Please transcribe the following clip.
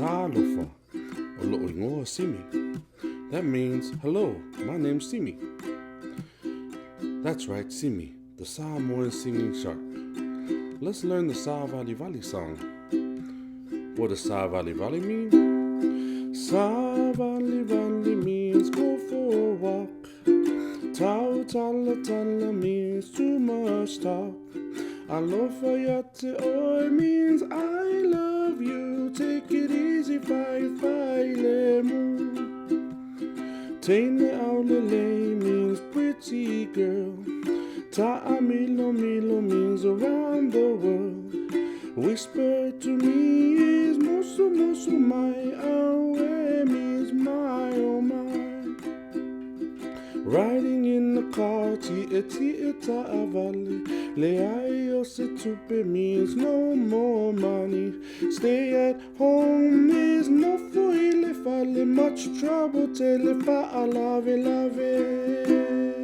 Talofa, Oloingoa Simi. That means, hello, my name's Simi. That's right, Simi, the Sāmoan singing shark. Let's learn the Sāvalivali Song. What does Sāvalivali mean? Sāvalivali means go for a walk. Tau tala tala means too much talk. Alofa yate oi means I love you. Take it easy, fai lemu. Teine aulele means pretty girl. Ta'amilo milo means around the world. Whisper to me is musu musu my. Awe means my oh my. Riding in the car, ti-e-ta avali. Leaio se tupe means no more money. Stay at home is no for ile fale. Much trouble tele fa alave lave.